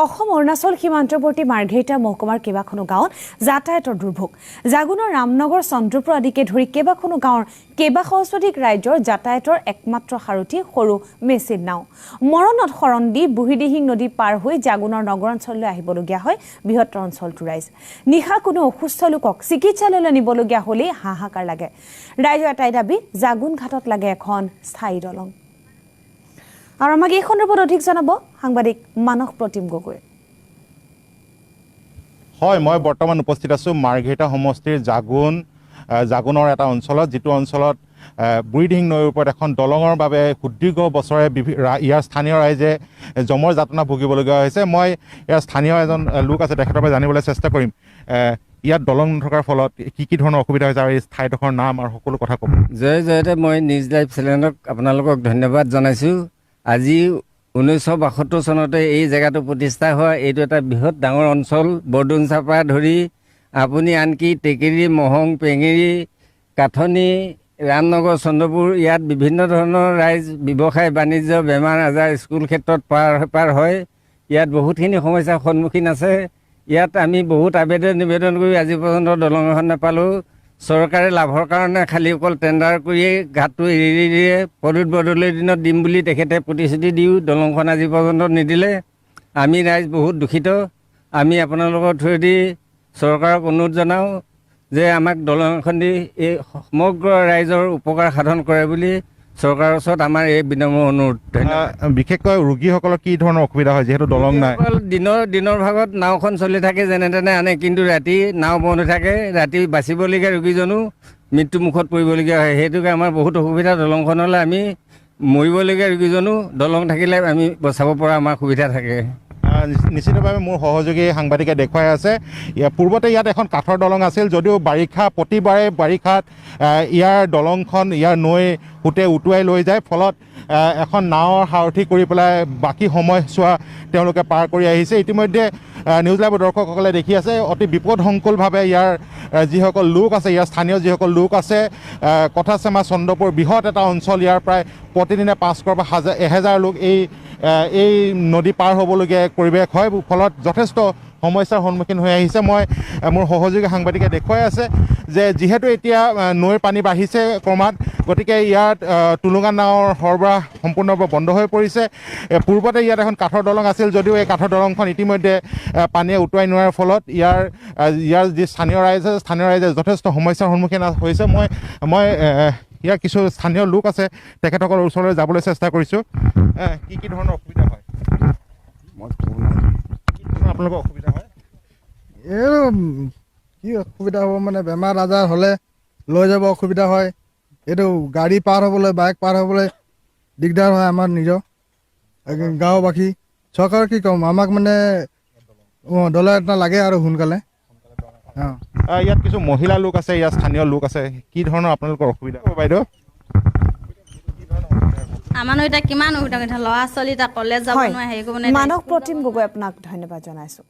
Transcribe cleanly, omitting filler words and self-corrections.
অসম অৰুণাচল সীমান্তৱৰ্তী মাৰ্ঘেৰিটা মহকুমাৰ কেইবাখনো গাঁৱত যাতায়াতৰ দুৰ্ভোগ। জাগুনৰ ৰামনগৰ চন্দ্ৰপুৰ আদিকে ধৰি কেইবাখনো গাঁৱৰ কেইবা সহস্ৰাধিক ৰাজ্যৰ যাতায়াতৰ একমাত্ৰ সাৰথি সৰু মেচিন নাও। মৰণত শৰণ দি বুঢ়ীদিহিং নদী পাৰ হৈ জাগুনৰ নগৰ অঞ্চললৈ আহিবলগীয়া হয় বৃহত্তৰ অঞ্চলটোৰ ৰাইজ। নিশা কোনো অসুস্থ লোকক চিকিৎসালয়লৈ নিবলগীয়া হ'লেই হাহাকাৰ লাগে। ৰাইজৰ এটাই দাবী, জাগুন ঘাটত লাগে এখন স্থায়ী দলং। আৰু আমাক এই সন্দৰ্ভত অধিক জনাব সাংবাদিক মানস প্ৰতিম গগৈ। হয়, মই বৰ্তমান উপস্থিত আছোঁ মাৰ্ঘেৰিটা সমষ্টিৰ জাগুনৰ এটা অঞ্চলত, যিটো অঞ্চলত বুঢ়ীদিহিং নৈৰ ওপৰত এখন দলঙৰ বাবে সুদীৰ্ঘ বছৰে ইয়াৰ স্থানীয় ৰাইজে জমৰ যাতনা ভুগিবলগীয়া হৈছে। মই ইয়াৰ স্থানীয় এজন লোক আছে, তেখেতৰ পৰা জানিবলৈ চেষ্টা কৰিম ইয়াত দলং নথকাৰ ফলত কি ধৰণৰ অসুবিধা হৈছে আৰু এই ঠাইডোখৰৰ নাম আৰু সকলো কথা ক'ব। জয়তে মই নিউজ লাইভ চেনেলক আপোনালোকক ধন্যবাদ জনাইছোঁ। আজি 1972 চনতে এই জেগাটো প্ৰতিষ্ঠা হোৱা এইটো এটা বৃহৎ ডাঙৰ অঞ্চল। বৰডুমচাৰ পৰা ধৰি আপুনি আনকি টেকেৰী, মহং, পেঙেৰী, কাঠনি, ৰামনগৰ, চন্দ্ৰপুৰ, ইয়াত বিভিন্ন ধৰণৰ ৰাইজ ব্যৱসায় বাণিজ্য, বেমাৰ আজাৰ, স্কুল ক্ষেত্ৰত পাৰ হয়। ইয়াত বহুতখিনি সমস্যাৰ সন্মুখীন আছে। ইয়াত আমি বহুত নিবেদন কৰি আজি পৰ্যন্ত দলং এখন নাপালোঁ। চৰকাৰে লাভৰ কাৰণে খালী অকল টেণ্ডাৰ কৰিয়ে ঘাটটো এৰি দিয়ে। প্ৰদ্যুৎ বৰদলৈৰ দিনত দিম বুলি তেখেতে প্ৰতিশ্ৰুতি দিও দলংখন আজি পৰ্যন্ত নিদিলে। আমি ৰাইজ বহুত দুখিত। আমি আপোনালোকৰ থ্ৰুৱেদি চৰকাৰক অনুৰোধ জনাওঁ যে আমাক দলং এখন দি এই সমগ্ৰ ৰাইজৰ উপকাৰ সাধন কৰে বুলি চৰকাৰৰ ওচৰত আমাৰ এই বিনম্ৰ অনুৰোধ। বিশেষকৈ ৰোগীসকলৰ কি ধৰণৰ অসুবিধা হয় যিহেতু দলং নাই? দিনৰ ভাগত নাওখন চলি থাকে, যেনে তেনে আনে, কিন্তু ৰাতি নাও বন্ধ হৈ থাকে। ৰাতি বাচিবলগীয়া ৰোগীজনো মৃত্যুমুখত পৰিবলগীয়া হয়। সেইটোকে আমাৰ বহুত অসুবিধা। দলংখন হ'লে আমি মৰিবলগীয়া ৰোগীজনো দলং থাকিলে আমি বচাব পৰা আমাৰ সুবিধা থাকে। নিশ্চিতভাৱে মোৰ সহযোগী সাংবাদিকে দেখুৱাই আছে, পূৰ্বতে ইয়াত এখন কাঠৰ দলং আছিল, যদিও প্ৰতিবাৰে বাৰিষাত ইয়াৰ দলংখন ইয়াৰ নৈ সোঁতে উটুৱাই লৈ যায়। ফলত এখন নাৱৰ সাৰথি কৰি পেলাই বাকী সময়ছোৱা তেওঁলোকে পাৰ কৰি আহিছে। ইতিমধ্যে নিউজ লাইভৰ দৰ্শকসকলে দেখি আছে অতি বিপদসংকুলভাৱে ইয়াৰ যিসকল লোক আছে, ইয়াৰ স্থানীয় যিসকল লোক আছে, কথাচেমা, চন্দ্ৰপুৰ বৃহৎ এটা অঞ্চল, ইয়াৰ প্ৰায় প্ৰতিদিনে 500 বা 1000 লোক এই নদী পাৰ হ'বলগীয়া পৰিৱেশ হয়। ফলত যথেষ্ট সমস্যাৰ সন্মুখীন হৈ আহিছে। মোৰ সহযোগী সাংবাদিকে দেখুৱাই আছে যে যিহেতু এতিয়া নৈৰ পানী বাঢ়িছে ক্ৰমাৎ, গতিকে ইয়াত টুলুঙা নাৱৰ সৰবৰাহ সম্পূৰ্ণৰূপে বন্ধ হৈ পৰিছে। পূৰ্বতে ইয়াত এখন কাঠৰ দলং আছিল, যদিও এই কাঠৰ দলংখন ইতিমধ্যে পানীয়ে উটুৱাই নোৱাৰ ফলত ইয়াৰ যি স্থানীয় ৰাইজে যথেষ্ট সমস্যাৰ সন্মুখীন হৈছে। মই ইয়াৰ কিছু স্থানীয় লোক আছে, তেখেতসকলৰ ওচৰলৈ যাবলৈ চেষ্টা কৰিছোঁ। কি ধৰণৰ অসুবিধা হয়? আপোনালোকৰ অসুবিধা হয়? এই কি অসুবিধা হ'ব মানে, বেমাৰ আজাৰ হ'লে লৈ যাব অসুবিধা হয়। এইটো গাড়ী পাৰ হ'বলৈ, বাইক পাৰ হ'বলৈ দিগদাৰ হয় আমাৰ নিজৰ গাঁওবাসী। চৰকাৰক কি ক'ম, আমাক মানে দলং এটা লাগে আৰু সোনকালে। ইয়াত কিছু মহিলা লোক আছে, ইয়াত স্থানীয় লোক আছে, কি ধৰণৰ আপোনালোকৰ অসুবিধা বাইদেউ? আমাৰো এতিয়া কিমান অসুবিধা, ল'ৰা ছোৱালী এতিয়া কলেজ যাব নোৱাৰে। মানস প্ৰতিম গগৈ আপোনাক ধন্যবাদ জনাইছোঁ।